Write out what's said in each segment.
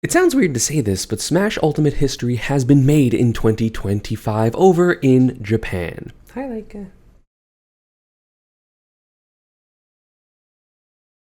It sounds weird to say this, but Smash Ultimate history has been made in 2025 over in Japan. Hi, Leica.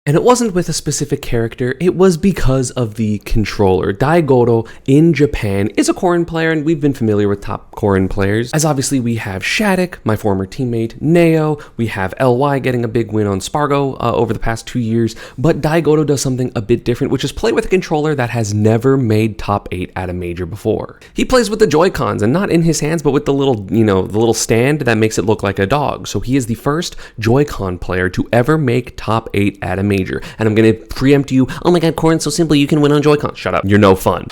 And it wasn't with a specific character, it was because of the controller. Diodo in Japan is a Corrin player, and we've been familiar with top Corrin players, as obviously we have Shattuck, my former teammate, Neo, we have LY getting a big win on Spargo over the past 2 years, but Diodo does something a bit different, which is play with a controller that has never made top 8 at a major before. He plays with the joycons, and not in his hands, but with the little, the little stand that makes it look like a dog. So he is the first joycon player to ever make top 8 at a major. And I'm gonna preempt you, oh my god, Corrin's so simple, you can win on Joy-Con. Shut up, you're no fun.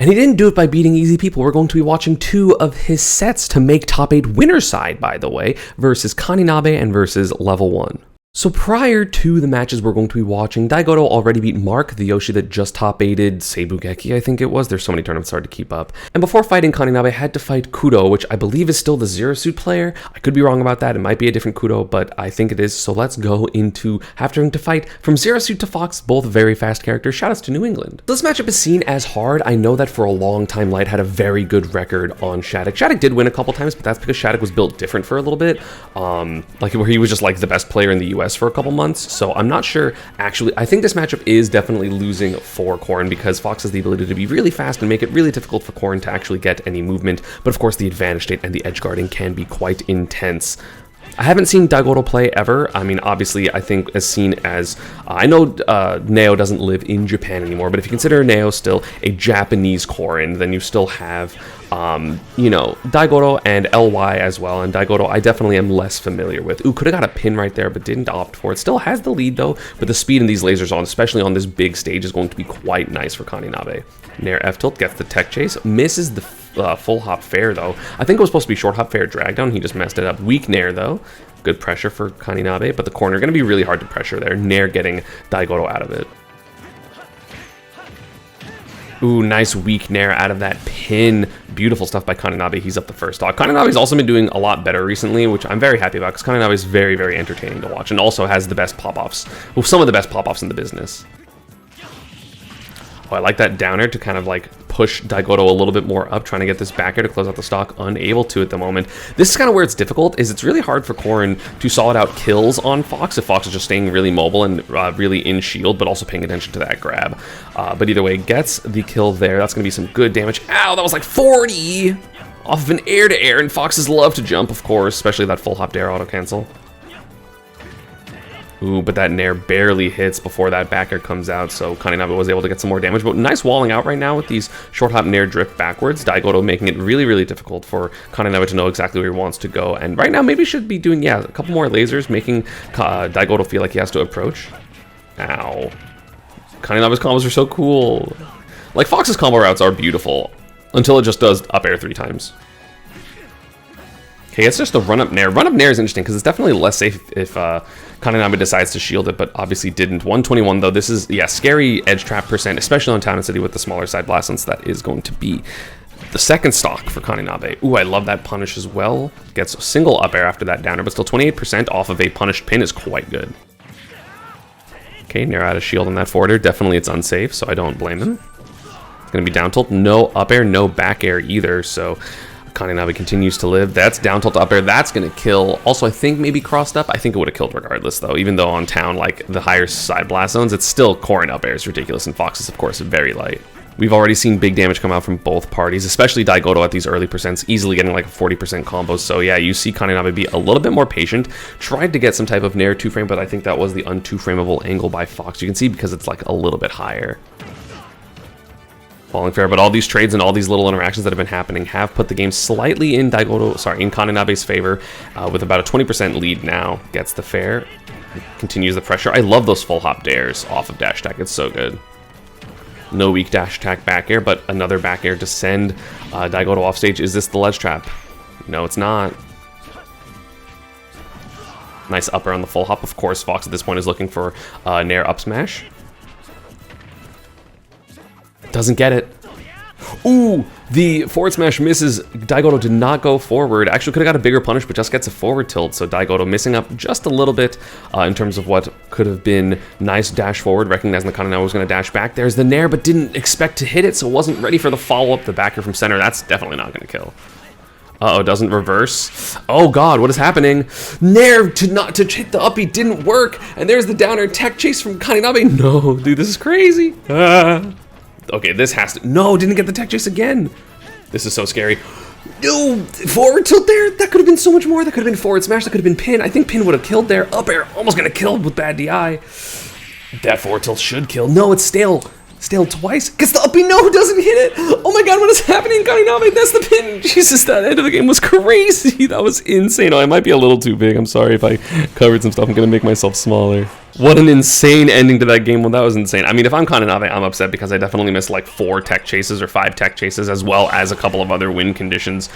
And he didn't do it by beating easy people. We're going to be watching 2 of his sets to make top 8 winner side, by the way, versus Kaninabe and versus level 1. So prior to the matches we're going to be watching, Diodo already beat Mark, the Yoshi that just top 8'd Seibugeki, I think it was. There's so many tournaments, hard to keep up. And before fighting Kaninabe, had to fight Kudo, which I believe is still the Zero Suit player. I could be wrong about that. It might be a different Kudo, but I think it is. So let's go into having to fight from Zero Suit to Fox, both very fast characters. Shoutouts to New England. This matchup is seen as hard. I know that for a long time, Light had a very good record on Shattuck. Shattuck did win a couple times, but that's because Shattuck was built different for a little bit. Like where he was just like the best player in the US for a couple months, so I'm not sure. Actually, I think this matchup is definitely losing for Corrin because Fox has the ability to be really fast and make it really difficult for Corrin to actually get any movement, but of course the advantage state and the edge guarding can be quite intense. I haven't seen Diodo play ever. I mean, obviously, I think as seen as, I know Neo doesn't live in Japan anymore, but if you consider Neo still a Japanese Corrin, then you still have, Diodo and LY as well, and Diodo I definitely am less familiar with. Ooh, could have got a pin right there, but didn't opt for it. Still has the lead though, but the speed in these lasers on, especially on this big stage, is going to be quite nice for Kaninabe. Nair F tilt gets the tech chase, misses the full hop fair though. I think it was supposed to be short hop fair drag down, he just messed it up. Weak Nair though. Good pressure for Kaninabe, but the corner going to be really hard to pressure there. Nair getting Diodo out of it. Ooh, nice weak Nair out of that pin. Beautiful stuff by Kaninabe. He's up the first stock. Kaninabe's also been doing a lot better recently, which I'm very happy about because Kaninabe is very, very entertaining to watch and also has the best pop-offs. Well, some of the best pop-offs in the business. Oh, I like that downer to kind of like push Diodo a little bit more up, trying to get this back air to close out the stock. Unable to at the moment. This is kind of where it's difficult, is it's really hard for Corrin to solid out kills on Fox if Fox is just staying really mobile and really in shield, but also paying attention to that grab. But either way, gets the kill there. That's going to be some good damage. Ow, that was like 40 off of an air-to-air, and Foxes love to jump, of course, especially that full hop dare auto-cancel. Ooh, but that Nair barely hits before that back air comes out, so Kaninabe was able to get some more damage. But nice walling out right now with these short hop Nair drift backwards. Diodo making it really, really difficult for Kaninabe to know exactly where he wants to go. And right now, maybe should be doing, a couple more lasers, making Diodo feel like he has to approach. Ow. Kaninabe's combos are so cool. Like, Fox's combo routes are beautiful, until it just does up air 3 times. Okay, it's just a run-up Nair. Run-up Nair is interesting because it's definitely less safe if Kaninabe decides to shield it, but obviously didn't. 121 though, this is, scary edge trap percent, especially on Town and City with the smaller side blast, since that is going to be the second stock for Kaninabe. Ooh, I love that punish as well. Gets a single up air after that downer, but still 28% off of a punished pin is quite good. Okay, Nair out of shield on that forwarder. Definitely it's unsafe, so I don't blame him. It's going to be down tilt. No up air, no back air either, so Kaninabe continues to live. That's down tilt up air. That's going to kill. Also, I think maybe crossed up. I think it would have killed regardless, though. Even though on Town, like the higher side blast zones, it's still Corrin up air is ridiculous, and Fox is, of course, very light. We've already seen big damage come out from both parties, especially Diodo at these early percents, easily getting like 40% combos. So yeah, you see Kaninabe be a little bit more patient. Tried to get some type of Nair 2-frame, but I think that was the un-2-frameable angle by Fox. You can see because it's like a little bit higher. Falling fair, but all these trades and all these little interactions that have been happening have put the game slightly in Kaninabe's favor, with about a 20% lead now. Gets the fair, continues the pressure. I love those full hop dares off of dash attack. It's so good. No weak dash attack back air, but another back air to send Diodo off stage. Is this the ledge trap? No, it's not. Nice up air on the full hop. Of course, Fox at this point is looking for Nair up smash. Doesn't get it. Ooh, The forward smash misses. Diodo did not go forward. Actually, could have got a bigger punish, but just gets a forward tilt. So Diodo missing up just a little bit in terms of what could have been nice dash forward, recognizing the Kaninabe was going to dash back. There's the Nair, but didn't expect to hit it, so wasn't ready for the follow-up. The backer from center, that's definitely not going to kill. Uh-oh, doesn't reverse. Oh god, what is happening? Nair to hit the uppy didn't work, and there's the downer tech chase from Kaninabe. No, dude, this is crazy. Okay, this has to... No, didn't get the tech chase again. This is so scary. No, forward tilt there. That could have been so much more. That could have been forward smash. That could have been pin. I think pin would have killed there. Up air, almost gonna kill with bad DI. That forward tilt should kill. No, it's stale. Stale twice. Gets the uppy. No, doesn't hit it. Oh my god, what is happening? Kaninabe, that's the pin. Jesus, that end of the game was crazy. That was insane. Oh, I might be a little too big. I'm sorry if I covered some stuff. I'm gonna make myself smaller. What an insane ending to that game. Well, that was insane. I mean, if I'm Kaninabe, I'm upset because I definitely missed like 4 tech chases or 5 tech chases, as well as a couple of other win conditions.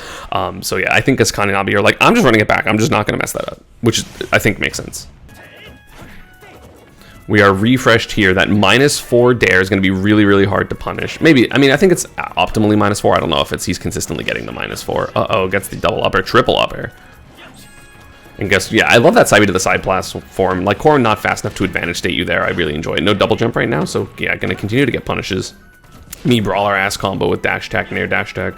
So yeah, I think as Kaninabe, you're like, I'm just running it back. I'm just not going to mess that up, which I think makes sense. We are refreshed here. That -4 dare is going to be really, really hard to punish. Maybe, I mean, I think it's optimally -4. I don't know if he's consistently getting the -4. Uh-oh, gets the double up air, triple up air. And guess, yeah, I love that side B to the side platform. Like, Corrin not fast enough to advantage state you there. I really enjoy it. No double jump right now, so yeah, gonna continue to get punishes. Me brawler ass combo with dash attack, nair dash attack.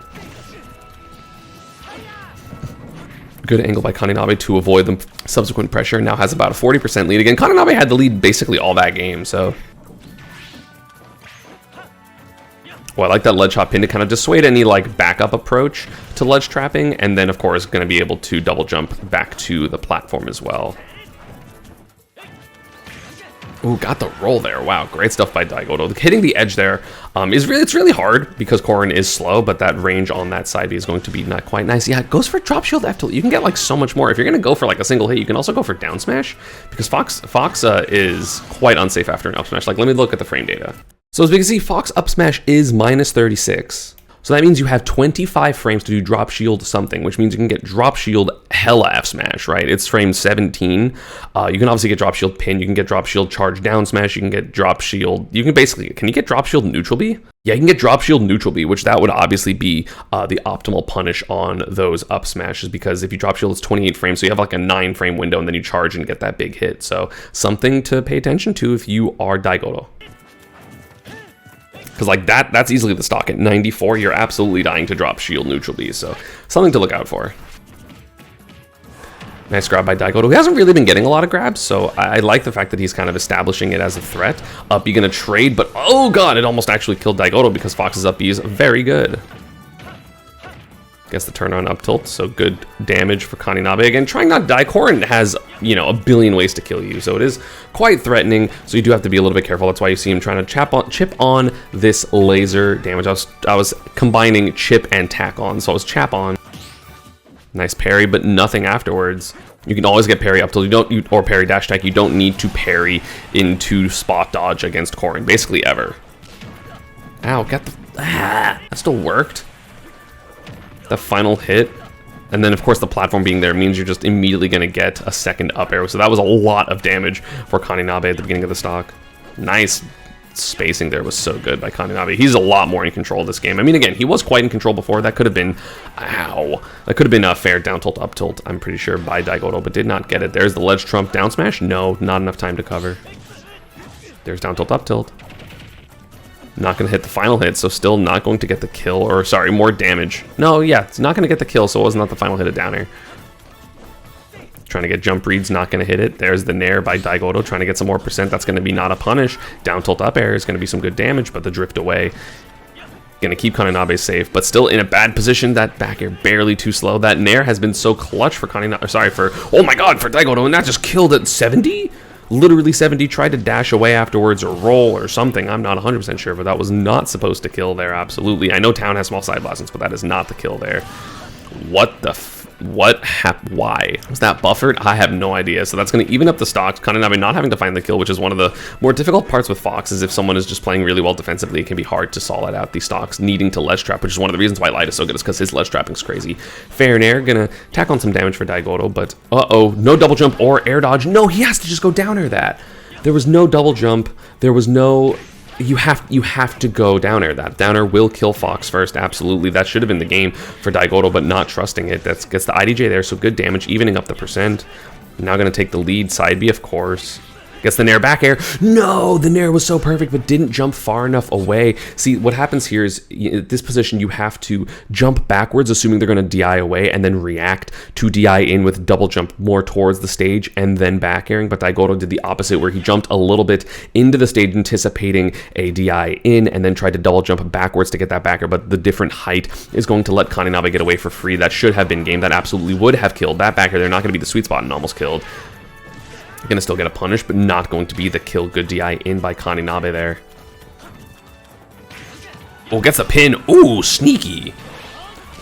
Good angle by Kaninabe to avoid the subsequent pressure. Now has about a 40% lead again. Kaninabe had the lead basically all that game, so... Well, I like that ledge hop pin to kind of dissuade any like backup approach to ledge trapping, and then of course going to be able to double jump back to the platform as well. Ooh, got the roll there. Wow, great stuff by Diodo. Hitting the edge there it's really hard because Corrin is slow, but that range on that side B is going to be not quite nice. Yeah, it goes for drop shield F tilt. You can get like so much more. If you're going to go for like a single hit, you can also go for down smash because Fox is quite unsafe after an up smash. Like, let me look at the frame data. So as we can see, Fox up smash is -36. So that means you have 25 frames to do drop shield something, which means you can get drop shield hella F smash, right? It's frame 17. You can obviously get drop shield pin. You can get drop shield charge down smash. You can get drop shield. You can basically, can you get drop shield neutral B? Yeah, you can get drop shield neutral B, which that would obviously be the optimal punish on those up smashes, because if you drop shield, it's 28 frames. So you have like a 9 frame window and then you charge and get that big hit. So something to pay attention to if you are Diodo. Because like that's easily the stock. At 94, you're absolutely dying to drop shield neutral B, so something to look out for. Nice grab by Diodo. He hasn't really been getting a lot of grabs, so I like the fact that he's kind of establishing it as a threat. Up B gonna trade, but oh god, it almost actually killed Diodo because Fox's up B is very good. Gets the turn on up tilt, so good damage for Kaninabe. Again, trying not to die. Corrin has, you know, a billion ways to kill you, so it is quite threatening, so you do have to be a little bit careful. That's why you see him trying to chip on this laser damage. I was combining chip and tack on, so I was chap on. Nice parry, but nothing afterwards. You can always get parry up till or parry dash attack. You don't need to parry into spot dodge against Corrin, basically ever. Ow, got the... that still worked. The final hit, and then of course the platform being there means you're just immediately going to get a second up arrow, so that was a lot of damage for Kaninabe at the beginning of the stock. Nice spacing there was so good by Kaninabe. He's a lot more in control of this game. I mean, again, he was quite in control before. That could have been, ow, that could have been a fair down tilt, up tilt, I'm pretty sure, by Diodo, but did not get it. There's the ledge trump down smash. No, not enough time to cover. There's down tilt, up tilt. Not going to hit the final hit, so still not going to get the kill, or sorry, more damage. No, yeah, it's not going to get the kill, so it was not the final hit of downer. Trying to get jump reads, not going to hit it. There's the nair by Diodo, trying to get some more percent. That's going to be not a punish. Down tilt up air is going to be some good damage, but the drift away. Going to keep Kaninabe safe, but still in a bad position. That back air barely too slow. That nair has been so clutch for Kaninabe, sorry, for, oh my god, for Diodo, and that just killed at 70? Literally 70, tried to dash away afterwards or roll or something. I'm not 100% sure, but that was not supposed to kill there, absolutely. I know Town has small side blastings, but that is not the kill there. What the why? Was that buffered? I have no idea. So that's going to even up the stocks. Kaninabe not having to find the kill, which is one of the more difficult parts with Fox, is if someone is just playing really well defensively, it can be hard to solid out these stocks, needing to ledge trap, which is one of the reasons why Light is so good, is because his ledge trapping's crazy. Fair and air, gonna tack on some damage for Diodo, but uh-oh, no double jump or air dodge. No, he has to just go down air that. There was no double jump. There was no you have to go down air. That down air will kill Fox first, absolutely. That should have been the game for Diodo, but not trusting it. That gets the IDJ there, so good damage, evening up the percent. Now going to take the lead, side B, of course. Gets the nair, back air. No, the nair was so perfect, but didn't jump far enough away. See, what happens here is, at this position, you have to jump backwards, assuming they're going to DI away, and then react to DI in with double jump more towards the stage, and then back airing. But Diodo did the opposite, where he jumped a little bit into the stage, anticipating a DI in, and then tried to double jump backwards to get that back air. But the different height is going to let Kaninabe get away for free. That should have been game. That absolutely would have killed that back air. They're not going to be the sweet spot and almost killed. Gonna still get a punish, but not going to be the kill. Good DI in by Kaninabe there. Oh, gets a pin. Ooh, sneaky.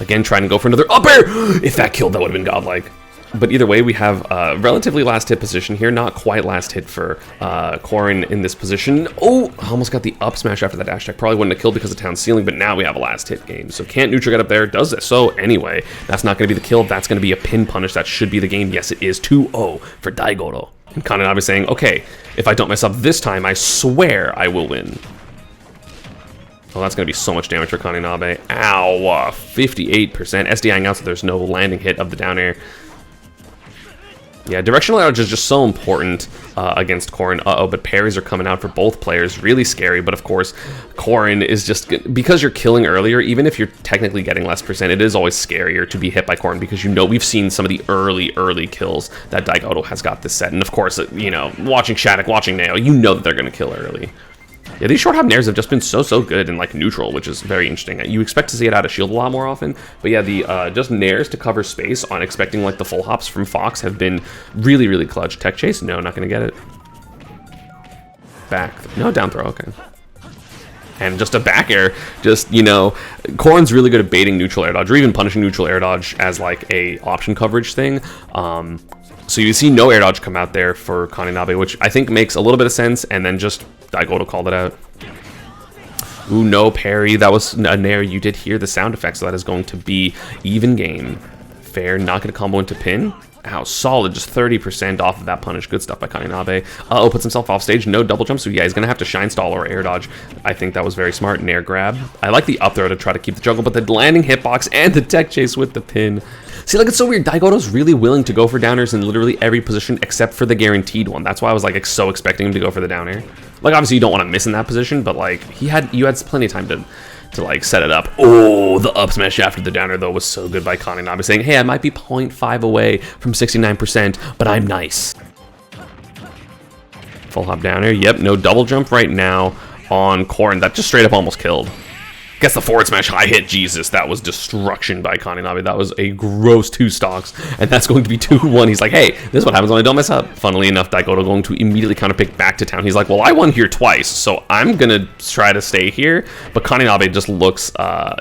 Again, trying to go for another up air. If that killed, that would have been godlike. But either way, we have a relatively last hit position here. Not quite last hit for Korin in this position. Oh, almost got the up smash after that dash attack. Probably wouldn't have killed because of town ceiling, but now we have a last hit game. So can't neutral get up there. Does it? So anyway, that's not going to be the kill. That's going to be a pin punish. That should be the game. Yes, it is 2-0 for Diodo. And Kaninabe saying, okay, if I don't mess up this time, I swear I will win. Oh, that's going to be so much damage for Kaninabe. Ow, 58%. SDIing out, so there's no landing hit of the down air. Yeah, directional edge is just so important against Korin. Uh-oh, but parries are coming out for both players. Really scary, but of course, Korin is just... Because you're killing earlier, even if you're technically getting less percent, it is always scarier to be hit by Korin because you know we've seen some of the early kills that Diodo has got this set. And of course, you know, watching Shattuck, watching Nao, you know that they're going to kill early. Yeah, these short hop nairs have just been so good in like neutral, which is very interesting. You expect to see it out of shield a lot more often, but yeah, the just nairs to cover space on expecting like the full hops from Fox have been really clutch. Tech chase? No, not gonna get it. Back. No, down throw, okay. And just a back air, just, you know, Korin's really good at baiting neutral air dodge, or even punishing neutral air dodge as like a option coverage thing. So you see no air dodge come out there for Kaninabe, which I think makes a little bit of sense, and then just Diodo called it out. Ooh, no parry. That was a nair. You did hear the sound effect, so that is going to be even game. Fair, not going to combo into pin. Ow, solid, just 30% off of that punish. Good stuff by Kaninabe. Uh-oh, puts himself off stage. No double jump, so yeah, he's going to have to shine stall or air dodge. I think that was very smart. Nair grab. I like the up throw to try to keep the juggle, but the landing hitbox and the tech chase with the pin. See, like, it's so weird. Diodo's really willing to go for downers in literally every position except for the guaranteed one. That's why I was, like, so expecting him to go for the down air. Like, obviously, you don't want to miss in that position, but, like, you had plenty of time to like, set it up. Oh, the up smash after the downer, though, was so good by Kaninabe, saying, hey, I might be 0.5 away from 69%, but I'm nice. Full hop downer. Yep, no double jump right now on Korin. That just straight up almost killed. Gets the forward smash high hit. Jesus, that was destruction by Kaninabe. That was a gross 2 stocks, and that's going to be 2-1. He's like, hey, this is what happens when I don't mess up. Funnily enough, Diodo going to immediately counterpick back to town. He's like, well, I won here twice, so I'm going to try to stay here. But Kaninabe just looks,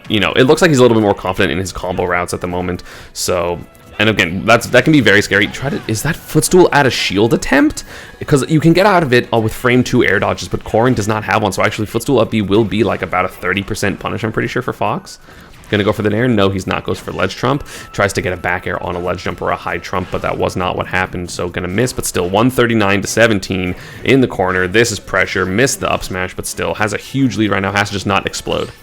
you know, it looks like he's a little bit more confident in his combo routes at the moment. So... And again, that can be very scary. Is that footstool at a shield attempt? Because you can get out of it with frame 2 air dodges, but Korin does not have one. So actually, footstool up B will be like about a 30% punish, I'm pretty sure, for Fox. Gonna go for the nair? No, he's not. Goes for ledge trump. Tries to get a back air on a ledge jump or a high trump, but that was not what happened. So gonna miss, but still 139-17 in the corner. This is pressure. Missed the up smash, but still has a huge lead right now. Has to just not explode.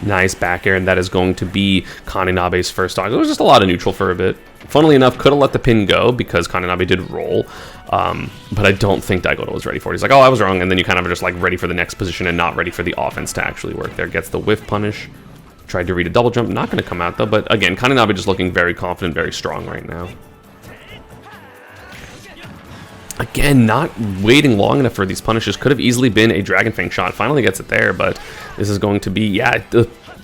Nice back air, and that is going to be Kaninabe's first stock. It was just a lot of neutral for a bit. Funnily enough, could have let the pin go because Kaninabe did roll, but I don't think Diodo was ready for it. He's like, oh, I was wrong, and then you kind of are just like ready for the next position and not ready for the offense to actually work there. Gets the whiff punish. Tried to read a double jump. Not going to come out, though, but again, Kaninabe just looking very confident, very strong right now. Again, not waiting long enough for these punishes. Could have easily been a Dragon Fang shot. Finally gets it there, but this is going to be, yeah,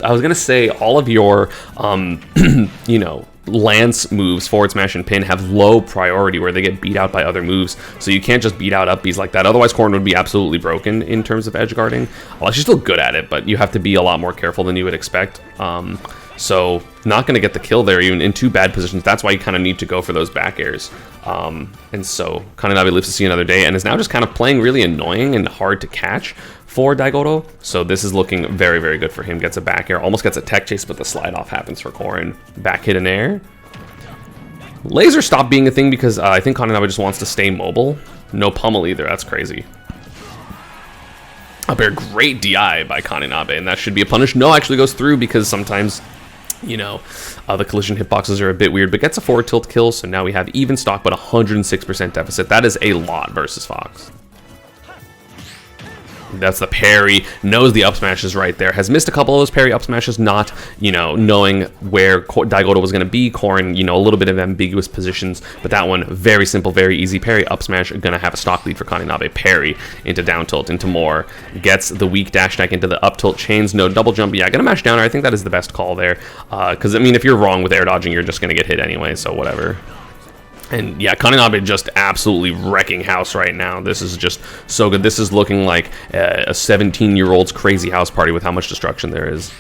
I was going to say all of your, you know, lance moves, forward smash and pin, have low priority where they get beat out by other moves. So you can't just beat out up Bs like that. Otherwise, Korin would be absolutely broken in terms of edge guarding. Well, she's still good at it, but you have to be a lot more careful than you would expect. So not going to get the kill there even in 2 bad positions. That's why you kind of need to go for those back airs. And so Kaninabe lives to see another day and is now just kind of playing really annoying and hard to catch for Diodo. So this is looking very good for him. Gets a back air, almost gets a tech chase, but the slide off happens for Korin. Back hit in air. Laser stopped being a thing because I think Kaninabe just wants to stay mobile. No pummel either. That's crazy. Up air, great DI by Kaninabe, and that should be a punish. No, actually goes through because sometimes, you know, the collision hitboxes are a bit weird, but gets a forward tilt kill, so now we have even stock, but 106% deficit. That is a lot versus Fox. That's the parry, knows the up smash is right there, has missed a couple of those parry up smashes, not, you know, knowing where Diodo was going to be. Corrin, you know, a little bit of ambiguous positions, but that one, very simple, very easy parry up smash, going to have a stock lead for Kaninabe. Parry into down tilt, into more, gets the weak dash attack into the up tilt, chains, no double jump. Yeah, going to mash down. I think that is the best call there, because, I mean, if you're wrong with air dodging, you're just going to get hit anyway, so whatever. And yeah, Kaninabe just absolutely wrecking house right now. This is just so good. This is looking like a 17-year-old's crazy house party with how much destruction there is.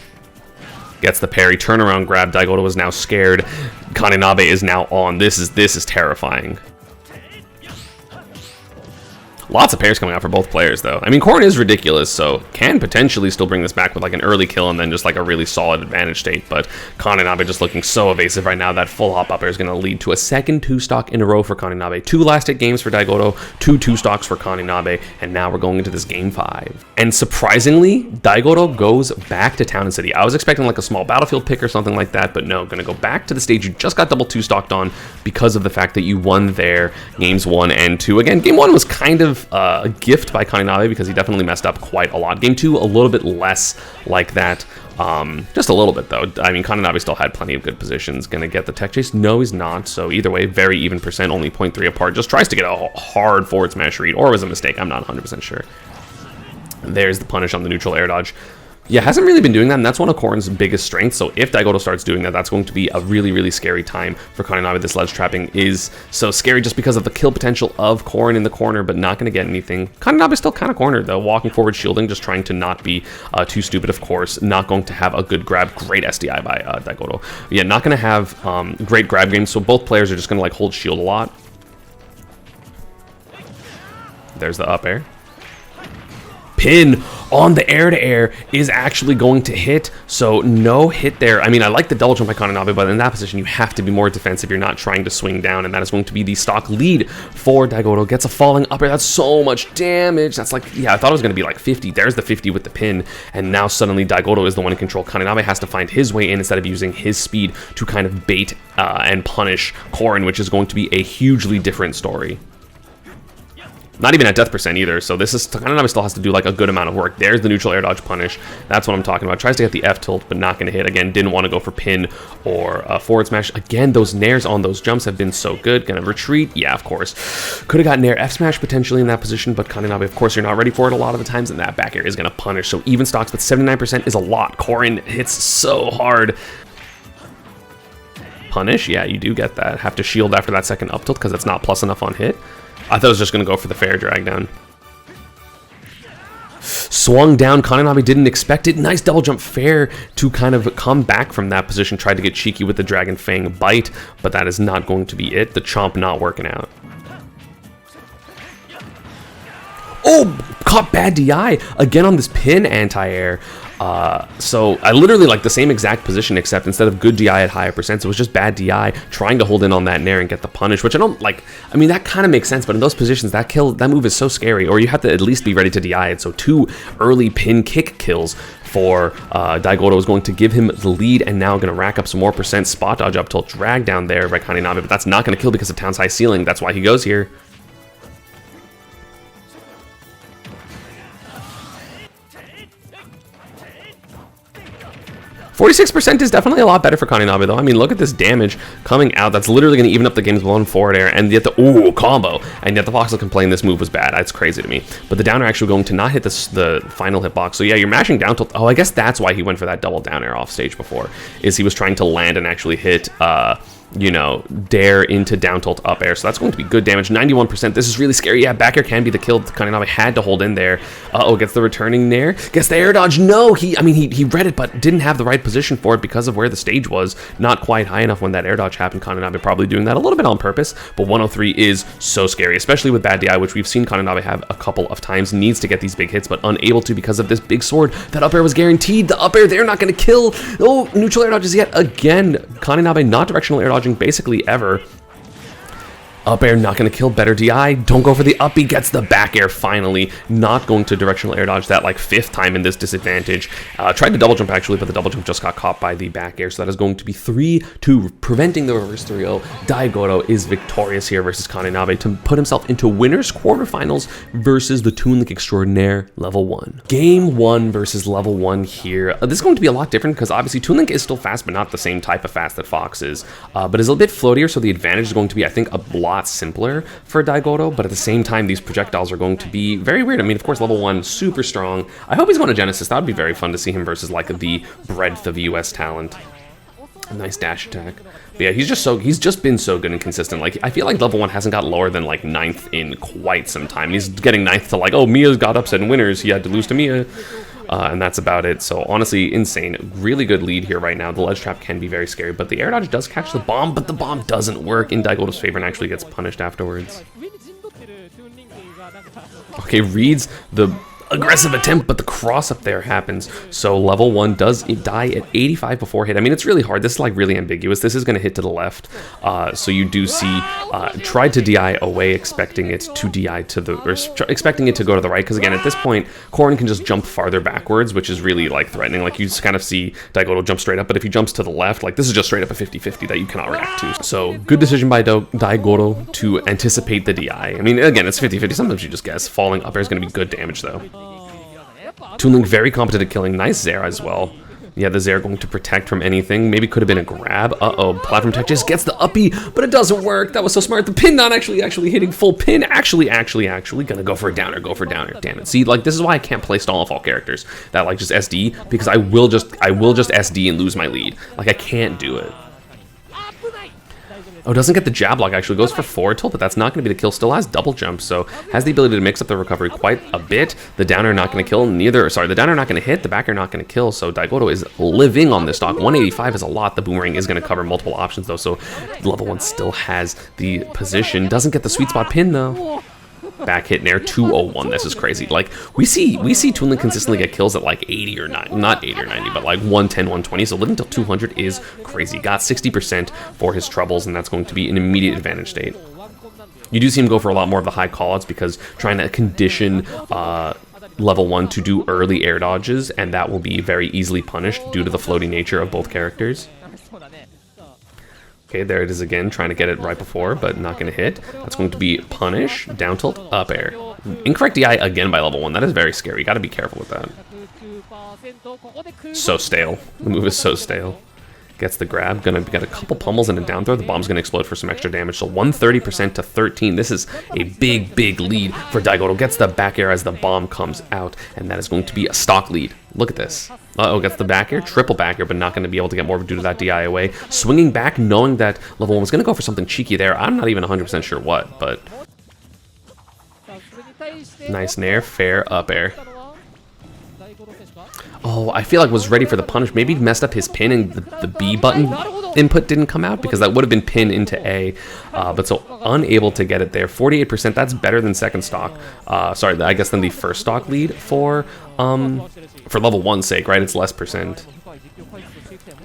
Gets the parry, turnaround grab. Diodo is now scared. Kaninabe is now on. This is terrifying. Lots of pairs coming out for both players, though. I mean, Corrin is ridiculous, so can potentially still bring this back with like an early kill and then just like a really solid advantage state. But Kaninabe just looking so evasive right now. That full hop up air is going to lead to a second 2-stock in a row for Kaninabe. 2 last hit games for Diodo, 2 2-stocks for Kaninabe, and now we're going into this game 5. And surprisingly, Diodo goes back to Town and City. I was expecting like a small battlefield pick or something like that, but no, going to go back to the stage you just got double 2-stocked on because of the fact that you won there games 1 and 2. Again, game 1 was kind of a gift by Kaninabe because he definitely messed up quite a lot. Game 2, a little bit less like that. Just a little bit, though. I mean, Kaninabe still had plenty of good positions. Gonna get the tech chase? No, he's not. So either way, very even percent, only 0.3 apart. Just tries to get a hard forward smash read, or it was a mistake. I'm not 100% sure. There's the punish on the neutral air dodge. Yeah, hasn't really been doing that, and that's one of Corrin's biggest strengths. So if Diodo starts doing that, that's going to be a really, really scary time for Kaninabe. This ledge trapping is so scary just because of the kill potential of Corrin in the corner, but not going to get anything. Kaninabe's still kind of cornered, though. Walking forward, shielding, just trying to not be too stupid, of course. Not going to have a good grab. Great SDI by Diodo. Yeah, not going to have great grab games, so both players are just going to like hold shield a lot. There's the up air. Pin on the air-to-air is actually going to hit, so no hit there. I mean, I like the double jump by Kaninabe, but in that position, you have to be more defensive. You're not trying to swing down, and that is going to be the stock lead for Diodo. Gets a falling up air. That's so much damage. That's like, yeah, I thought it was going to be like 50. There's the 50 with the pin, and now suddenly Diodo is the one in control. Kaninabe has to find his way in instead of using his speed to kind of bait and punish Corrin, which is going to be a hugely different story. Not even at death percent either, so this is Kaninabe still has to do like a good amount of work. There's the neutral air dodge punish. That's what I'm talking about. Tries to get the F tilt, but not going to hit. Again, didn't want to go for pin or forward smash. Again, those nairs on those jumps have been so good. Gonna retreat? Yeah, of course. Could have got nair F smash potentially in that position, but Kaninabe, of course, you're not ready for it a lot of the times, and that back air is going to punish. So even stocks, but 79% is a lot. Corrin hits so hard. Punish? Yeah, you do get that. Have to shield after that second up tilt because it's not plus enough on hit. I thought it was just going to go for the fair drag down. Swung down. Kaninabe didn't expect it. Nice double jump fair to kind of come back from that position. Tried to get cheeky with the Dragon Fang bite, but that is not going to be it. The chomp not working out. Oh, caught bad DI again on this pin anti-air. So I literally like the same exact position, except instead of good DI at higher percents, it was just bad DI trying to hold in on that nair and get the punish, which I don't like. I mean, that kind of makes sense, but in those positions, that move is so scary, or you have to at least be ready to DI it. So 2 early pin kick kills for Diodo is going to give him the lead, and now going to rack up some more percent. Spot dodge up tilt drag down there by Kaninabe, but that's not going to kill because of Town's high ceiling. That's why he goes here. 46% is definitely a lot better for Kaninabe, though. I mean, look at this damage coming out. That's literally going to even up the game's blown forward air, and yet the combo, and yet the Voxel complained this move was bad. That's crazy to me. But the down air actually going to not hit the final hitbox. So yeah, you're mashing down tilt. Oh, I guess that's why he went for that double down air off stage before, is he was trying to land and actually hit you know, dare into down tilt up air. So that's going to be good damage. 91%. This is really scary. Yeah, back air can be the kill. Kaninabe had to hold in there. Uh-oh, gets the returning nair. Gets the air dodge. No, he read it, but didn't have the right position for it because of where the stage was. Not quite high enough when that air dodge happened. Kaninabe probably doing that a little bit on purpose, but 103 is so scary, especially with bad DI, which we've seen Kaninabe have a couple of times. Needs to get these big hits, but unable to because of this big sword. That up air was guaranteed. The up air, they're not going to kill. Oh, neutral air dodges yet again. Kaninabe not directional air dodging basically ever. Up air, not going to kill. Better DI. Don't go for the up. He gets the back air finally. Not going to directional air dodge that like 5th time in this disadvantage. Tried the double jump actually, but the double jump just got caught by the back air. So that is going to be 3-2, preventing the reverse 3-0. Diodo is victorious here versus Kaninabe to put himself into winners quarterfinals versus the Toon Link Extraordinaire level 1. Game 1 versus level 1 here. This is going to be a lot different because obviously Toon Link is still fast, but not the same type of fast that Fox is. But is a little bit floatier, so the advantage is going to be, I think, a lot simpler for Diodo. But at the same time, these projectiles are going to be very weird. I mean, of course, level 1, super strong. I hope he's going to Genesis. That would be very fun to see him versus like the breadth of US talent. A nice dash attack. But yeah, he's just been so good and consistent. Like, I feel like level 1 hasn't got lower than like 9th in quite some time. He's getting 9th to like, oh, Mia's got upset in winners. He had to lose to Mia. And that's about it. So honestly, insane. Really good lead here right now. The ledge trap can be very scary, but the air dodge does catch the bomb, but the bomb doesn't work in Daigoto's favor and actually gets punished afterwards. Okay, reads the aggressive attempt, but the cross up there happens. So level 1 does die at 85 before hit. I mean, it's really hard. This is like really ambiguous. This is going to hit to the left. So you do see tried to DI away, expecting it to DI to the, or expecting it to go to the right. Because again, at this point, Corrin can just jump farther backwards, which is really like threatening. Like you just kind of see Daigoto jump straight up, but if he jumps to the left, like this is just straight up a 50-50 that you cannot react to. So good decision by Daigoto to anticipate the DI. I mean, again, it's 50-50. Sometimes you just guess. Falling up air is going to be good damage though. Toon Link very competent at killing. Nice Zair as well. Yeah, the Zair going to protect from anything. Maybe could have been a grab. Uh-oh, platform tech just gets the uppy, but it doesn't work. That was so smart. The pin not actually hitting full pin. Actually gonna go for a downer. Go for a downer. Damn it. See, like this is why I can't play stall of all characters that like just SD, because I will just SD and lose my lead. Like I can't do it. Oh, doesn't get the jab lock, actually goes for forward tilt, but that's not going to be the kill. Still has double jump, so has the ability to mix up the recovery quite a bit. The downer not going to kill, the downer not going to hit, the backer not going to kill, so Daigoto is living on this stock. 185 is a lot. The boomerang is going to cover multiple options though, so level 1 still has the position. Doesn't get the sweet spot pin though. Back hit nair 201. This is crazy. Like we see Toon Link consistently get kills at like 80 or 90, not 80 or 90, but like 110, 120. So living till 200 is crazy. Got 60% for his troubles, and that's going to be an immediate advantage state. You do see him go for a lot more of the high callouts because trying to condition level 1 to do early air dodges, and that will be very easily punished due to the floaty nature of both characters. Okay, there it is again, trying to get it right before, but not going to hit. That's going to be punish, down tilt, up air. Incorrect DI again by level 1. That is very scary. Got to be careful with that. So stale. The move is so stale. Gets the grab. Gonna get a couple pummels and a down throw. The bomb's gonna explode for some extra damage. So 130% to 13. This is a big lead for Daigoto. Gets the back air as the bomb comes out, and that is going to be a stock lead. Look at this. Uh-oh, gets the back air, triple back air, but not going to be able to get more due to that DI away. Swinging back, knowing that level 1 was going to go for something cheeky there. I'm not even 100% sure what, but nice nair, fair up air. Oh, I feel like was ready for the punish. Maybe he messed up his pin and the B button input didn't come out because that would have been pin into A. But so unable to get it there. 48%, that's better than second stock. Sorry, I guess than the first stock lead for level 1's sake, right? It's less percent.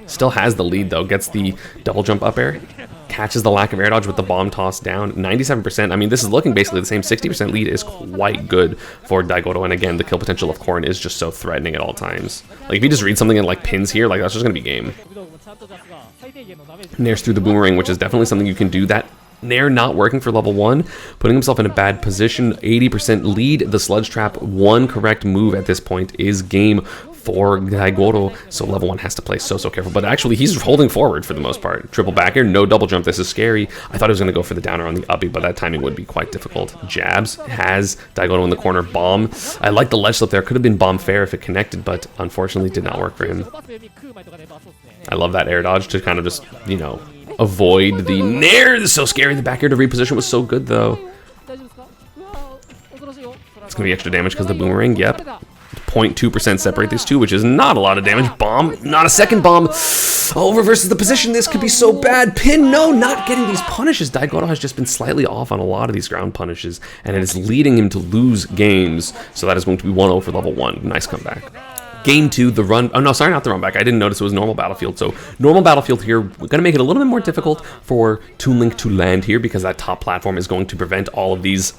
Still has the lead though, gets the double jump up air. Catches the lack of air dodge with the bomb toss down. 97%. I mean, this is looking basically the same. 60% lead is quite good for Daigoto. And again, the kill potential of Corrin is just so threatening at all times. Like, if you just read something in, like, pins here, like, that's just going to be game. Nairs through the boomerang, which is definitely something you can do. That nair not working for level 1, putting himself in a bad position. 80% lead. The sludge trap, one correct move at this point is game for Daigoto, so level 1 has to play so careful. But actually, he's holding forward for the most part. Triple back air, no double jump. This is scary. I thought he was going to go for the downer on the uppy, but that timing would be quite difficult. Jabs has Daigoto in the corner. Bomb. I like the ledge slip there. Could have been bomb fair if it connected, but unfortunately did not work for him. I love that air dodge to kind of just, you know, avoid the nair. This is so scary. The back air to reposition was so good, though. It's going to be extra damage because the boomerang. Yep. 0.2% separate these two, which is not a lot of damage. Bomb, not a second bomb. Oh, reverses the position. This could be so bad. Pin, no, not getting these punishes. Daigoto has just been slightly off on a lot of these ground punishes, and it is leading him to lose games. So that is going to be 1-0 for level 1. Nice comeback. Game 2, the run... Oh, no, sorry, not the run back. I didn't notice it was normal battlefield. So, normal battlefield here, we're going to make it a little bit more difficult for Toon Link to land here because that top platform is going to prevent all of these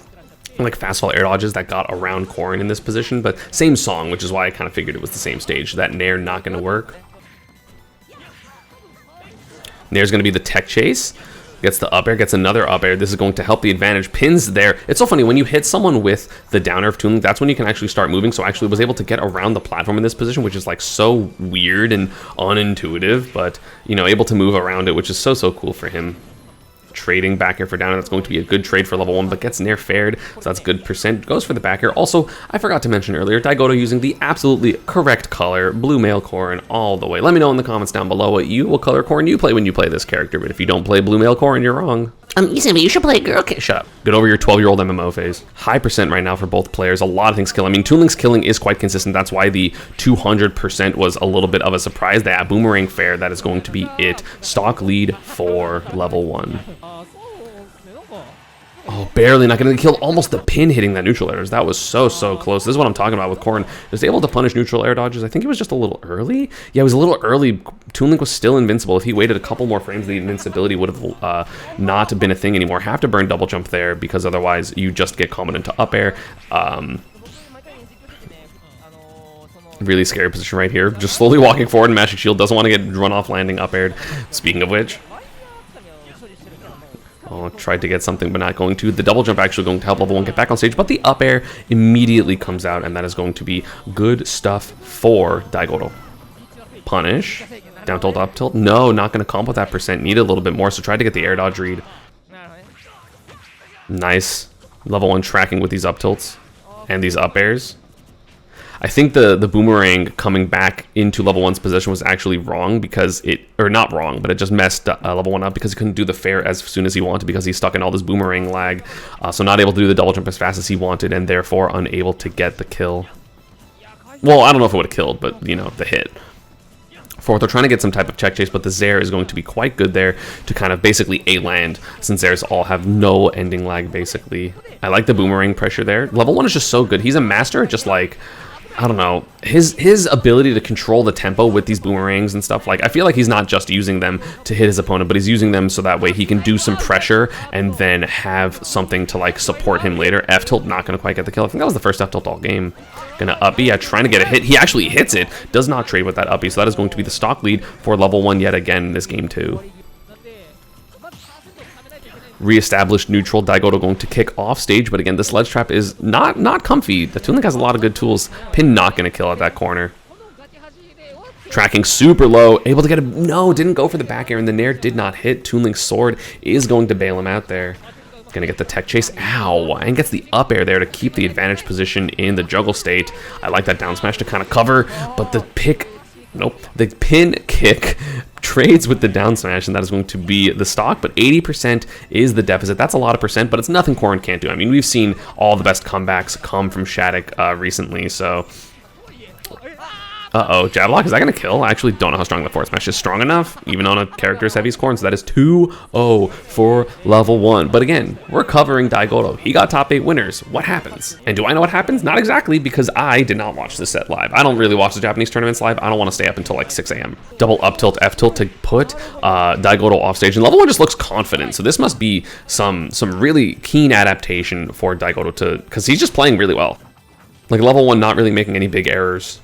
like fast fall air dodges that got around Corrin in this position. But same song, which is why I kind of figured it was the same stage. That Nair not going to work. Nair's going to be the tech chase. Gets the up air, gets another up air. This is going to help the advantage. Pins there. It's so funny, when you hit someone with the down air of Toon Link, that's when you can actually start moving. So I actually was able to get around the platform in this position, which is like so weird and unintuitive, but you know, able to move around it, which is so cool for him. Trading back air for down air, that's going to be a good trade for level 1, but gets Nair fared, so that's good percent. Goes for the back air. Also, I forgot to mention earlier, Diodo using the absolutely correct color, blue male Corrin all the way. Let me know in the comments down below what color Corrin you play when you play this character, but if you don't play blue male Corrin, you're wrong. ESAM, you should play girl. Okay, shut up. Get over your 12-year-old MMO phase. High percent right now for both players. A lot of things kill. I mean, Toon Link's killing is quite consistent. That's why the 200% was a little bit of a surprise. That boomerang fair, that is going to be it. Stock lead for level 1. Oh, barely not going to kill. Almost the pin hitting that neutral airs. That was so close. This is what I'm talking about with Corrin. Was able to punish neutral air dodges. I think he was just a little early. Yeah, it was a little early. Toon Link was still invincible. If he waited a couple more frames, the invincibility would have not been a thing anymore. Have to burn double jump there because otherwise you just get comboed into up air. Really scary position right here. Just slowly walking forward and mashing shield. Doesn't want to get run off landing up aired. Speaking of which... Oh, tried to get something, but not going to. The double jump actually going to help level 1 get back on stage, but the up air immediately comes out, and that is going to be good stuff for Diodo. Punish. Down tilt, up tilt. No, not going to combo that percent. Need a little bit more, so try to get the air dodge read. Nice. Level 1 tracking with these up tilts and these up airs. I think the boomerang coming back into level 1's position was actually wrong because or not wrong, but it just messed level 1 up because he couldn't do the fair as soon as he wanted because he's stuck in all this boomerang lag. So not able to do the double jump as fast as he wanted and therefore unable to get the kill. Well, I don't know if it would have killed, but you know, the hit. Fourth, they're trying to get some type of check chase, but the Zair is going to be quite good there to kind of basically A-land, since Zairs all have no ending lag, basically. I like the boomerang pressure there. Level 1 is just so good. He's a master at just like... I don't know, his ability to control the tempo with these boomerangs and stuff, like, I feel like he's not just using them to hit his opponent, but he's using them so that way he can do some pressure and then have something to, like, support him later. F-tilt, not going to quite get the kill. I think that was the first F-tilt all game. Gonna uppy, yeah, trying to get a hit. He actually hits it, does not trade with that uppy, so that is going to be the stock lead for level 1 yet again in this game too. Re-established neutral. Diodo going to kick off stage, but again, this ledge trap is not comfy. The Toon Link has a lot of good tools. Pin not going to kill at that corner. Tracking super low, able to get a... No, didn't go for the back air, and the Nair did not hit. Toon Link's sword is going to bail him out there. Going to get the tech chase. Ow! And gets the up air there to keep the advantage position in the juggle state. I like that down smash to kind of cover, but the pick... Nope. The pin kick trades with the down smash, and that is going to be the stock, but 80% is the deficit. That's a lot of percent, but it's nothing Corrin can't do. I mean, we've seen all the best comebacks come from Shattuck recently, so... Uh-oh, jab lock, is that going to kill? I actually don't know how strong the forward smash is. Strong enough, even on a character as heavy as Corrin, so that is 2-0 for level 1. But again, we're covering Diodo. He got top 8 winners. What happens? And do I know what happens? Not exactly, because I did not watch this set live. I don't really watch the Japanese tournaments live. I don't want to stay up until like 6 a.m. Double up tilt, F tilt to put Diodo off stage. And level 1 just looks confident, so this must be some really keen adaptation for Diodo to, because he's just playing really well. Like level 1 not really making any big errors.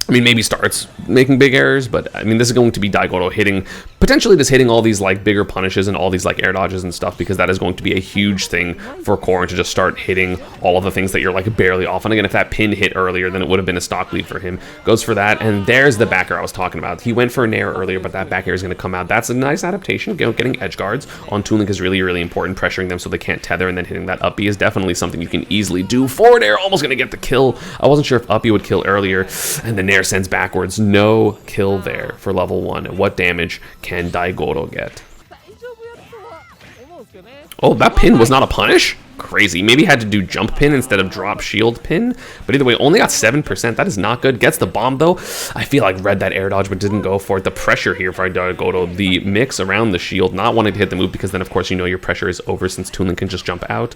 I mean, maybe starts making big errors, but I mean, this is going to be Diodo hitting, potentially just hitting all these like bigger punishes and all these like air dodges and stuff, because that is going to be a huge thing for Corrin to just start hitting all of the things that you're like barely off. And again, if that pin hit earlier, then it would have been a stock lead for him. Goes for that, and there's the back air I was talking about. He went for an air earlier, but that back air is going to come out. That's a nice adaptation. Getting edge guards on Toon Link is really important. Pressuring them so they can't tether, and then hitting that uppy is definitely something you can easily do. Forward air, almost going to get the kill. I wasn't sure if uppy would kill earlier, and the Nair sends backwards. No kill there for level 1. And what damage can Diodo get? Oh, that pin was not a punish? Crazy. Maybe had to do jump pin instead of drop shield pin. But either way, only got 7%. That is not good. Gets the bomb, though. I feel like read that air dodge, but didn't go for it. The pressure here for Diodo. The mix around the shield. Not wanting to hit the move, because then, of course, you know your pressure is over since Toon Link can just jump out.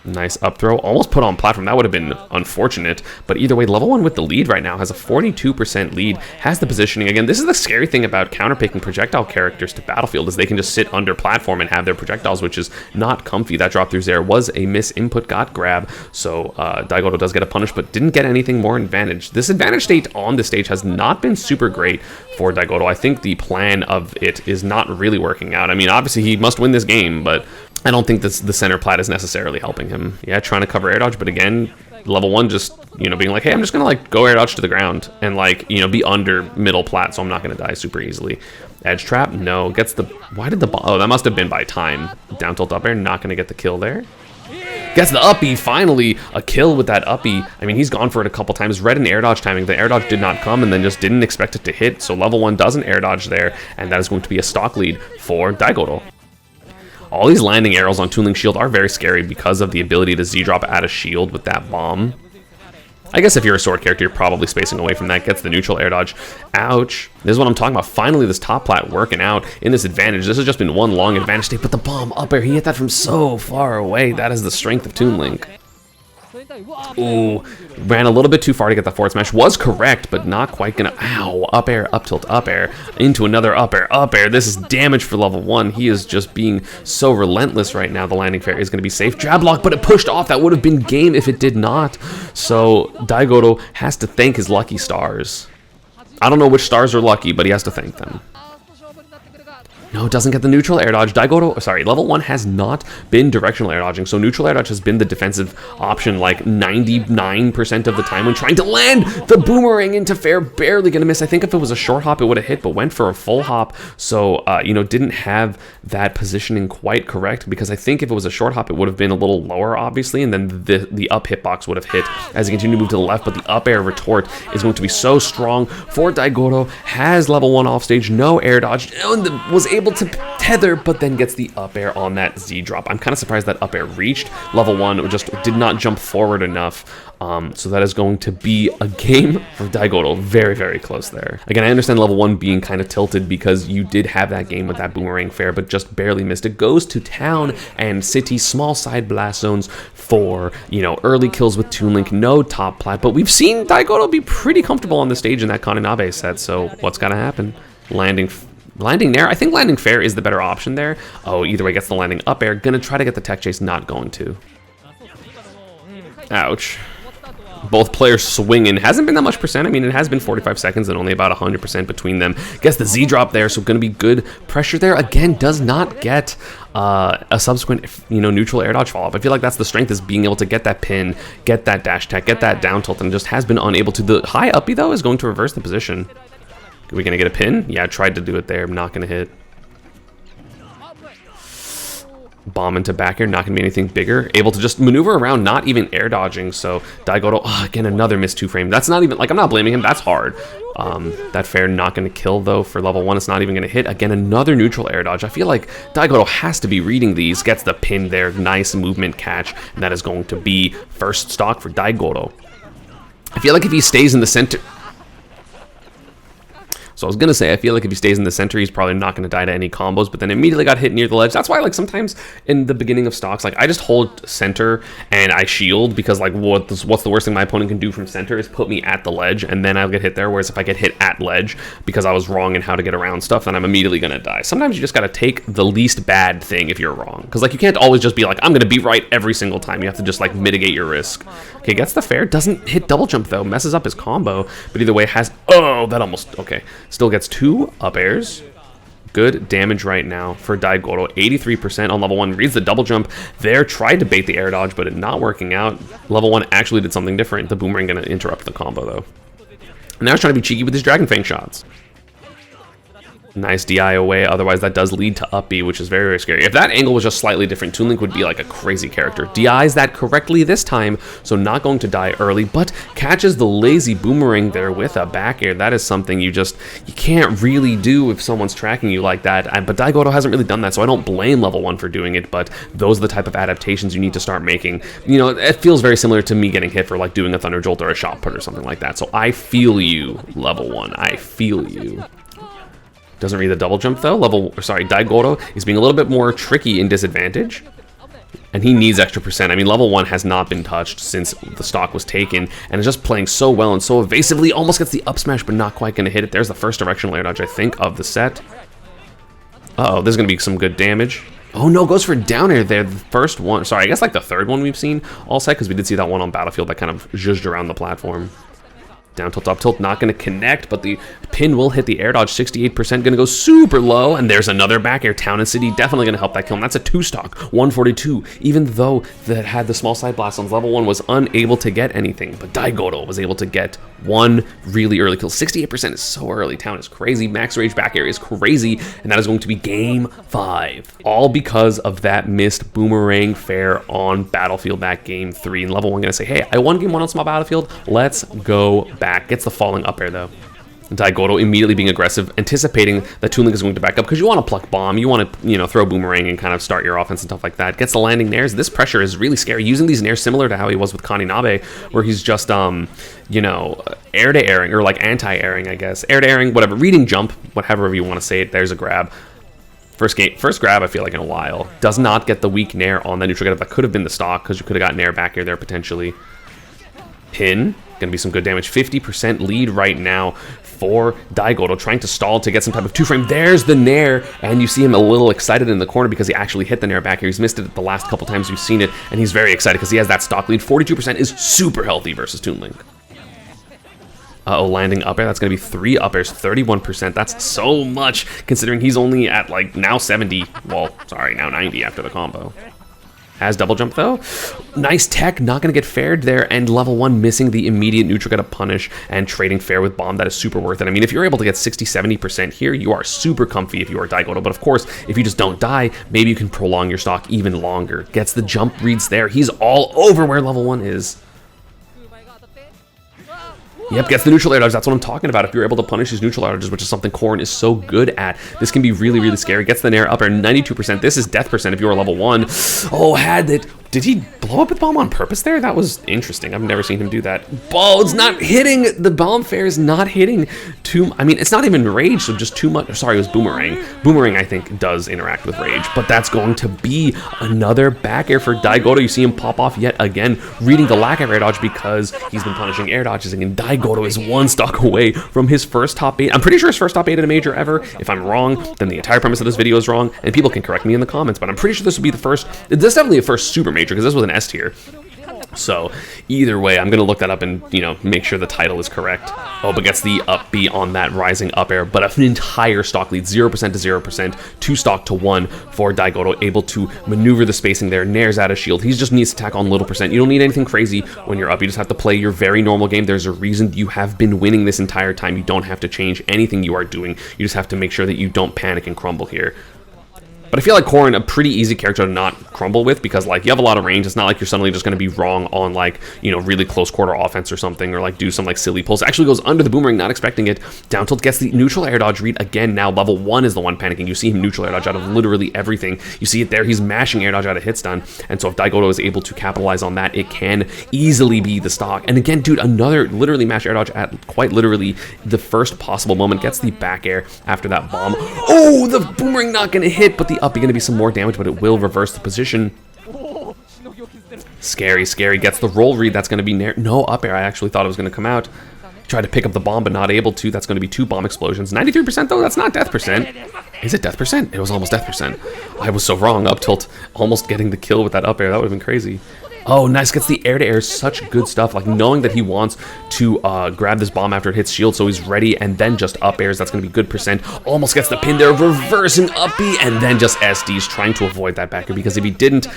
Nice up throw. Almost put on platform. That would have been unfortunate. But either way, level 1 with the lead right now has a 42% lead. Has the positioning. Again, this is the scary thing about counterpicking projectile characters to Battlefield is they can just sit under platform and have their projectiles, which is not comfy. That drop through there was a miss input got grab. So Diodo does get a punish, but didn't get anything more advantage. This advantage state on the stage has not been super great for Diodo. I think the plan of it is not really working out. I mean, obviously he must win this game, but I don't think the center plat is necessarily helping him. Yeah, trying to cover air dodge, but again, level 1 just, you know, being like, hey, I'm just gonna like go air dodge to the ground and like, you know, be under middle plat, so I'm not gonna die super easily. Edge trap, no. Gets the, why did the, oh, that must have been by time. Down tilt up air, not gonna get the kill there. Gets the uppy, finally a kill with that uppy. I mean, he's gone for it a couple times. Read an air dodge timing. The air dodge did not come and then just didn't expect it to hit. So level 1 doesn't air dodge there, and that is going to be a stock lead for Diodo. All these landing arrows on Toon Link Shield are very scary because of the ability to Z-drop at a shield with that bomb. I guess if you're a sword character, you're probably spacing away from that. Gets the neutral air dodge. Ouch. This is what I'm talking about. Finally, this top plat working out in this advantage. This has just been one long advantage state, but the bomb up air, he hit that from so far away. That is the strength of Toon Link. Ooh, ran a little bit too far to get the forward smash. Was correct, but not quite gonna. Ow, up air, up tilt, up air, into another up air, up air. This is damage for level 1. He is just being so relentless right now. The landing fair is gonna be safe. Jab block, but it pushed off. That would have been game if it did not. So Diodo has to thank his lucky stars. I don't know which stars are lucky, but he has to thank them. No, doesn't get the neutral air dodge. Diodo, sorry, level 1 has not been directional air dodging, so neutral air dodge has been the defensive option like 99% of the time when trying to land the boomerang into fair. Barely gonna miss. I think if it was a short hop, it would have hit, but went for a full hop. So, you know, didn't have that positioning quite correct, because I think if it was a short hop, it would have been a little lower, obviously, and then the up hitbox would have hit as he continued to move to the left, but the up air retort is going to be so strong for Diodo. Has level 1 off stage, no air dodge, and was able to tether, but then gets the up air on that Z drop. I'm kind of surprised that up air reached level 1, just did not jump forward enough. So that is going to be a game for Diodo. Very, very close there. Again, I understand level 1 being kind of tilted because you did have that game with that boomerang fair, but just barely missed it. Goes to town and city, small side blast zones for, you know, early kills with Toon Link, no top plat, but we've seen Diodo be pretty comfortable on the stage in that Kaninabe set, so what's gonna happen? Landing there, I think landing fair is the better option there. Oh, either way, gets the landing up air. Gonna try to get the tech chase, not going to. Ouch. Both players swinging. Hasn't been that much percent. I mean, it has been 45 seconds and only about 100% between them. Gets the Z drop there, so gonna be good pressure there. Again, does not get a subsequent, you know, neutral air dodge follow-up. I feel like that's the strength, is being able to get that pin, get that dash tech, get that down tilt, and just has been unable to. The high uppy, though, is going to reverse the position. Are we gonna get a pin? Yeah, I tried to do it there. I'm not gonna hit. Bomb into back air, not gonna be anything bigger. Able to just maneuver around, not even air dodging. So Diodo, oh, again, another missed 2-frame. That's not even, like, I'm not blaming him. That's hard. That fair not gonna kill, though, for level 1. It's not even gonna hit. Again, another neutral air dodge. I feel like Diodo has to be reading these. Gets the pin there. Nice movement catch. And that is going to be first stock for Diodo. I feel like if he stays in the center... So I was going to say, I feel like if he stays in the center, he's probably not going to die to any combos, but then immediately got hit near the ledge. That's why, like, sometimes in the beginning of stocks, like, I just hold center and I shield, because, like, what's the worst thing my opponent can do from center is put me at the ledge, and then I'll get hit there. Whereas if I get hit at ledge because I was wrong in how to get around stuff, then I'm immediately going to die. Sometimes you just got to take the least bad thing if you're wrong. Because, like, you can't always just be like, I'm going to be right every single time. You have to just, like, mitigate your risk. Okay, gets the fair. Doesn't hit double jump, though. Messes up his combo. But either way, has... Oh, that almost... Okay. Still gets 2 up airs. Good damage right now for Diodo. 83% on level 1. Reads the double jump there. Tried to bait the air dodge, but it not working out. Level 1 actually did something different. The boomerang going to interrupt the combo, though. Now he's trying to be cheeky with his Dragon Fang shots. Nice DI away, otherwise that does lead to up B, which is very, very scary. If that angle was just slightly different, Toon Link would be like a crazy character. DIs that correctly this time, so not going to die early, but catches the lazy boomerang there with a back air. That is something you can't really do if someone's tracking you like that. But Diodo hasn't really done that, so I don't blame level 1 for doing it, but those are the type of adaptations you need to start making. You know, it feels very similar to me getting hit for like doing a Thunder Jolt or a shot put or something like that. So I feel you, level 1. I feel you. Doesn't read the double jump, though. Diodo is being a little bit more tricky in disadvantage. and he needs extra percent. I mean, level 1 has not been touched since the stock was taken, and is just playing so well and so evasively. Almost gets the up smash, but not quite going to hit it. There's the first directional air dodge, I think, of the set. Uh-oh, there's going to be some good damage. Oh no, goes for down air there. The first one, sorry, I guess like the third one we've seen all set, because we did see that one on Battlefield that kind of zhuzhed around the platform. Down tilt, up tilt, not going to connect, but the pin will hit the air dodge. 68%, going to go super low, and there's another back air. Town and City definitely going to help that kill, and that's a 2-stock, 142. Even though that had the small side blast on level 1 was unable to get anything, but Diodo was able to get one really early kill. 68% is so early. Town is crazy. Max Rage back air is crazy, and that is going to be game 5. All because of that missed boomerang fair on Battlefield back game 3. And level 1 going to say, hey, I won game 1 on small Battlefield. Let's go back. Gets the falling up air though. Diodo immediately being aggressive, anticipating that Toon Link is going to back up, because you want to pluck bomb, you want to, you know, throw boomerang and kind of start your offense and stuff like that. Gets the landing nairs. This pressure is really scary. Using these nairs similar to how he was with Kaninabe, where he's just you know, air to airing, or like anti-airing, I guess. Air to airing, whatever. Reading jump, whatever you want to say it. There's a grab. First grab, I feel like, in a while. Does not get the weak nair on the neutral get. That could have been the stock, because you could have got nair back air there potentially. Pin. Going to be some good damage. 50% lead right now for Diodo, trying to stall to get some type of 2-frame. There's the nair, and you see him a little excited in the corner because he actually hit the nair back here. He's missed it the last couple times we've seen it, and he's very excited because he has that stock lead. 42% is super healthy versus Toon Link. Uh-oh, landing up air. That's going to be 3 up airs, 31%. That's so much, considering he's only at, like, now 70. Well, sorry, now 90 after the combo. Has double jump though. Nice tech, not going to get faired there, and level 1 missing the immediate neutral get a punish and trading fair with bomb. That is super worth it. I mean, if you're able to get 60-70% here, you are super comfy if you are Diodo, but of course, if you just don't die, maybe you can prolong your stock even longer. Gets the jump reads there. He's all over where level 1 is. Yep, gets the neutral air dodge. That's what I'm talking about. If you're able to punish his neutral air dodges, which is something Corrin is so good at, this can be really, really scary. Gets the nair up air, 92%. This is death percent if you are level 1. Oh, had it. Did he blow up with bomb on purpose there? That was interesting. I've never seen him do that. Oh, it's not hitting. The bomb fair is not hitting too. I mean, it's not even rage, so just too much. Sorry, it was boomerang. Boomerang, I think, does interact with rage, but that's going to be another back air for Diodo. You see him pop off yet again, reading the lack of air dodge because he's been punishing air dodges, and Diodo is 1 stock away from his first top 8. I'm pretty sure his first top 8 at a major ever. If I'm wrong, then the entire premise of this video is wrong, and people can correct me in the comments, but I'm pretty sure this will be the first. This is definitely a first super major, because this was an S tier. So either way, I'm going to look that up and, you know, make sure the title is correct. Oh, but gets the up B on that rising up air, but an entire stock lead, 0% to 0%, 2 stock to 1 for Diodo, able to maneuver the spacing there, nairs out of shield. He just needs to attack on little percent. You don't need anything crazy when you're up. You just have to play your very normal game. There's a reason you have been winning this entire time. You don't have to change anything you are doing. You just have to make sure that you don't panic and crumble here. But I feel like Corrin, a pretty easy character to not crumble with, because like you have a lot of range. It's not like you're suddenly just going to be wrong on like, you know, really close quarter offense or something, or like do some like silly pulls. Actually goes under the boomerang, not expecting it. Down tilt gets the neutral air dodge read again. Now level 1 is the one panicking. You see him neutral air dodge out of literally everything. You see it there. He's mashing air dodge out of hit stun. And so if Diodo is able to capitalize on that, it can easily be the stock. And again, dude, another literally mash air dodge at quite literally the first possible moment. Gets the back air after that bomb. Oh, the boomerang not going to hit, but the up is going to be some more damage, but it will reverse the position. Scary, scary. Gets the roll read. That's going to be no up air. I actually thought it was going to come out. Tried to pick up the bomb, but not able to. That's going to be 2 bomb explosions. 93% though. That's not death percent. Is it death percent? It was almost death percent. I was so wrong. Up tilt, almost getting the kill with that up air. That would have been crazy. Oh, nice. Gets the air to air. Such good stuff. Like knowing that he wants to grab this bomb after it hits shield, so he's ready, and then just up airs. That's going to be good percent. Almost gets the pin there, reversing up B, and then just SDs trying to avoid that backer, because if he didn't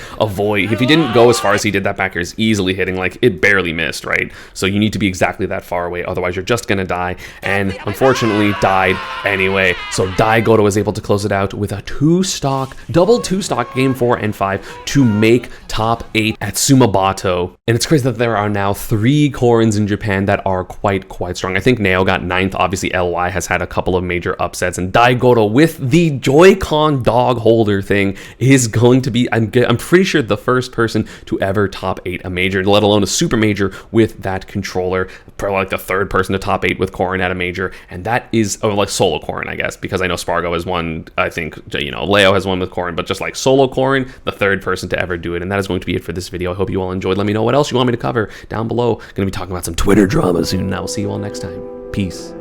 go as far as he did, that backer is easily hitting. Like it barely missed, right? So you need to be exactly that far away, otherwise you're just going to die, and unfortunately died anyway. So Diodo is able to close it out with a 2-stock, double 2-stock game 4 and 5 to make top 8 at Sumabato. And it's crazy that there are now 3 Corins in Japan that are quite strong. I think Neo got 9th. Obviously, LY has had a couple of major upsets. And Diodo with the Joy-Con dog holder thing is going to be, I'm pretty sure, the first person to ever top 8 a major, let alone a super major with that controller. Probably like the 3rd person to top 8 with Corin at a major. And that is, like solo Corin, I guess, because I know Spargo has won, I think, Leo has won with Corin, but just like solo Corin, the 3rd person to ever do it. And that is going to be it for this video. I hope you all enjoyed. Let me know what else you want me to cover down below. Going to be talking about some Twitter drama soon, and I will see you all next time. Peace.